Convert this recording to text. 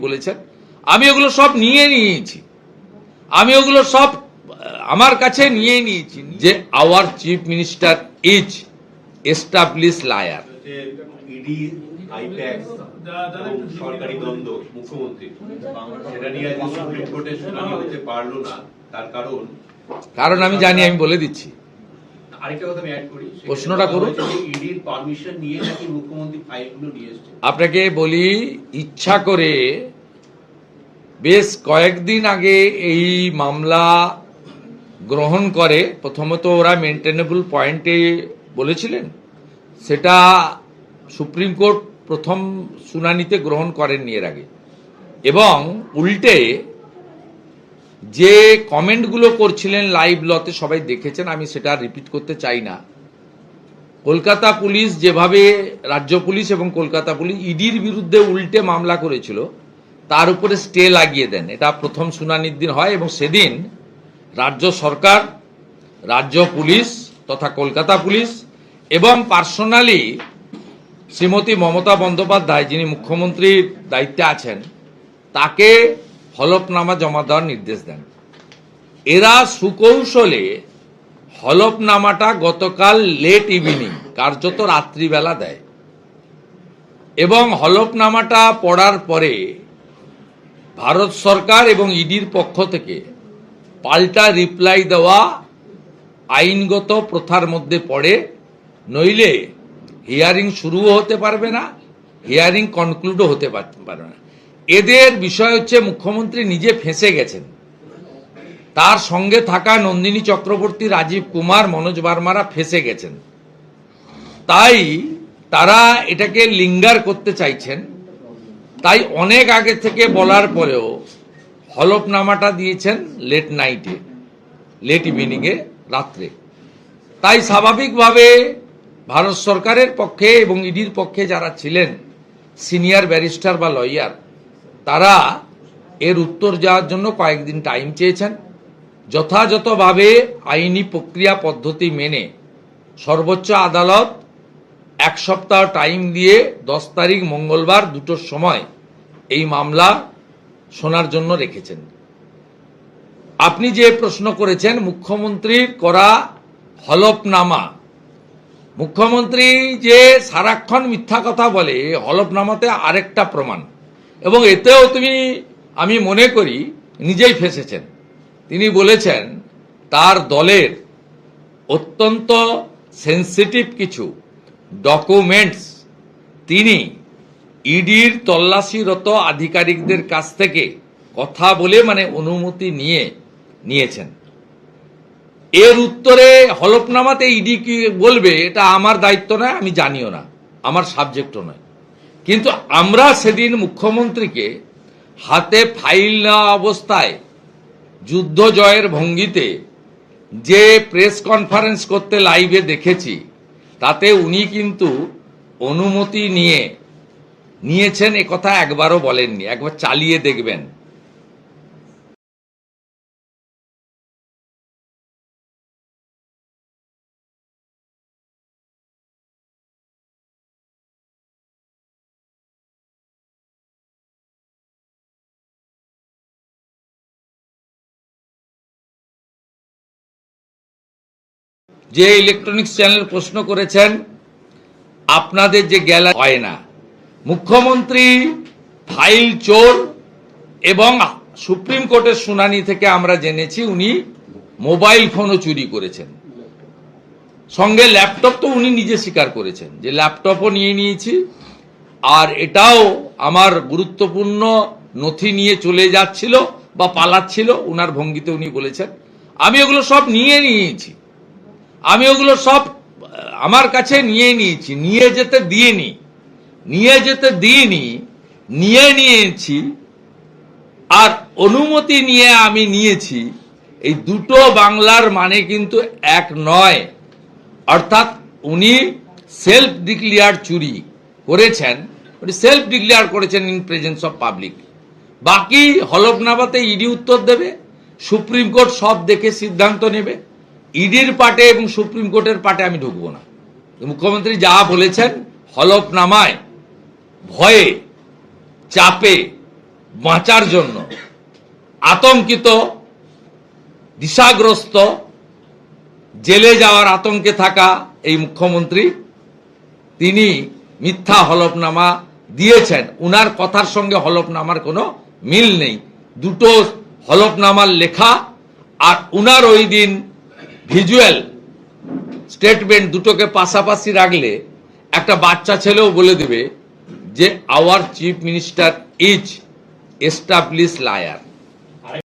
বলেছেন আমি ওগুলো সব নিয়ে নিয়েছি, আমি ওগুলো সব আমার কাছে নিয়ে নিয়েছি যে our chief minister is establish liar. ED IPAC's সরকারি দ্বন্দ্ব মুখ্যমন্ত্রী সেটা নিয়ে আজ সুপ্রিম কোর্টে শুনানি হতে পারলো না, তার কারণ আমি জানি, আমি বলে দিচ্ছি। আরেকটা কথা আমি অ্যাড করি, প্রশ্নটা করুন। ইডির পারমিশন নিয়ে নাকি মুখ্যমন্ত্রী ফাইলগুলো নিয়ে এসেছে। আপনাকে বলি, ইচ্ছা করে বেশ কয়েকদিন আগে এই মামলা গ্রহণ করে। প্রথমত ওরা মেনটেনেবল পয়েন্টে বলেছিলেন, সেটা সুপ্রিম কোর্ট প্রথম শুনানিতে গ্রহণ করেননি এর আগে, এবং উল্টে যে কমেন্টগুলো করছিলেন লাইভ লতে সবাই দেখেছেন, আমি সেটা রিপিট করতে চাই না। কলকাতা পুলিশ যেভাবে, রাজ্য পুলিশ এবং কলকাতা পুলিশ ইডির বিরুদ্ধে উল্টে মামলা করেছিল, তার উপরে স্টে লাগিয়ে দেন। এটা প্রথম শুনানির দিন হয় এবং সেদিন রাজ্য সরকার, রাজ্য পুলিশ তথা কলকাতা পুলিশ এবং পার্সোনালি শ্রীমতী মমতা বন্দ্যোপাধ্যায়, যিনি মুখ্যমন্ত্রীর দায়িত্বে আছেন, তাকে হলফনামা জমা দেওয়ার নির্দেশ দেন। এরা সুকৌশলে হলফনামাটা গতকাল লেট ইভিনিং, কার্যত রাত্রিবেলা দেয়, এবং হলফনামাটা পড়ার পরে ভারত সরকার এবং ইডির পক্ষ থেকে পাল্টা রিপ্লাই দেওয়া আইনগত প্রথার মধ্যে পড়ে, নইলে হিয়ারিং শুরুও হতে পারবে না, হিয়ারিং কনক্লুডও হতে পারবে না। এদের বিষয় হচ্ছে মুখ্যমন্ত্রী নিজে ফেঁসে গেছেন, তার সঙ্গে থাকা নন্দিনী চক্রবর্তী, রাজীব কুমার, মনোজ বার্মারা ফেঁসে গেছেন। তাই তারা এটাকে লিঙ্গার করতে চাইছেন। তাই অনেক আগে থেকে বলার পরেও হলফনামাটা দিয়েছেন লেট নাইটে, লেট ইভিনিংয়ে, রাত্রে। তাই স্বাভাবিকভাবে ভারত সরকারের পক্ষে এবং ইডির পক্ষে যারা ছিলেন সিনিয়র ব্যারিস্টার বা লয়ার, তারা এর উত্তর যাওয়ার জন্য কয়েকদিন টাইম চেয়েছেন। যথাযথভাবে আইনি প্রক্রিয়া পদ্ধতি মেনে সর্বোচ্চ আদালত 1 সপ্তাহ টাইম দিয়ে 10 তারিখ মঙ্গলবার 2টোর সময় এই মামলা শোনার জন্য রেখেছেন। আপনি যে প্রশ্ন করেছেন মুখ্যমন্ত্রীর করা হলফনামা, মুখ্যমন্ত্রী যে সারাক্ষণ মিথ্যা কথা বলে, হলফনামাতে আরেকটা প্রমাণ, এবং এতেও আমি মনে করি নিজেই ফেঁসেছেন। তিনি বলেছেন তার দলের অত্যন্ত সেন্সিটিভ কিছু ডকুমেন্টস তিনি ইডির তল্লাশিরত আধিকারিকদের কাছ থেকে কথা বলে, মানে অনুমতি নিয়েছেন। এর উত্তরে হলফনামাতে ইডি কি বলবে এটা আমার দায়িত্ব নয়, আমি জানিও না, আমার সাবজেক্টও নয়। কিন্তু আমরা সেদিন মুখ্যমন্ত্রীকে হাতে ফাইল নেওয়া অবস্থায় যুদ্ধ জয়ের ভঙ্গিতে যে প্রেস কনফারেন্স করতে লাইভে দেখেছি, তাতে উনি কিন্তু অনুমতি নিয়েছেন একথা একবারও বলেননি। একবার চালিয়ে দেখবেন। যে ইলেকট্রনিক্স চ্যানেল প্রশ্ন করেছেন, আপনাদের যে গ্যালারি হয় না, মুখ্যমন্ত্রী ফাইল চোর, এবং সুপ্রিম কোর্টের শুনানি থেকে আমরা জেনেছি উনি মোবাইল ফোনও চুরি করেছেন, সঙ্গে ল্যাপটপ তো উনি নিজে স্বীকার করেছেন যে ল্যাপটপও নিয়ে নিয়েছি, আর এটাও আমার গুরুত্বপূর্ণ নথি নিয়ে চলে যাচ্ছিল বা পালাচ্ছিল, উনার ভঙ্গিতে উনি বলেছেন। আমি ওগুলো সব নিয়ে নিয়েছি, আমি ওগুলো সব আমার কাছে নিয়ে নিয়েছি, নিয়ে যেতে দিইনি, নিয়ে নিয়েছি, আর অনুমতি নিয়ে আমি নিয়েছি। এই দুটো বাংলার মানে কিন্তু এক নয়। অর্থাৎ উনি সেলফ ডিক্লেয়ার চুরি করেছেন, উনি সেলফ ডিক্লেয়ার করেছেন ইন প্রেজেন্স অফ পাবলিক। বাকি হলফনামাতে ইডি উত্তর দেবে, সুপ্রিম কোর্ট সব দেখে সিদ্ধান্ত নেবে। ইডির পাটে এবং সুপ্রিম কোর্টের পাটে আমি ঢুকবো না। মুখ্যমন্ত্রী যা বলেছেন হলফনামায়, ভয়ে, চাপে বাঁচার জন্য আতঙ্কিত, দিশাগ্রস্ত, জেলে যাওয়ার আতঙ্কে থাকা এই মুখ্যমন্ত্রী তিনি মিথ্যা হলফনামা দিয়েছেন। উনার কথার সঙ্গে হলফনামার কোনো মিল নেই। দুটো হলফনামার লেখা আর উনার ওই দিন ভিজুয়াল স্টেটমেন্ট দুটোকে পাশাপাশি রাখলে একটা বাচ্চা ছেলেও বলে দেবে যে our chief minister is establish liar.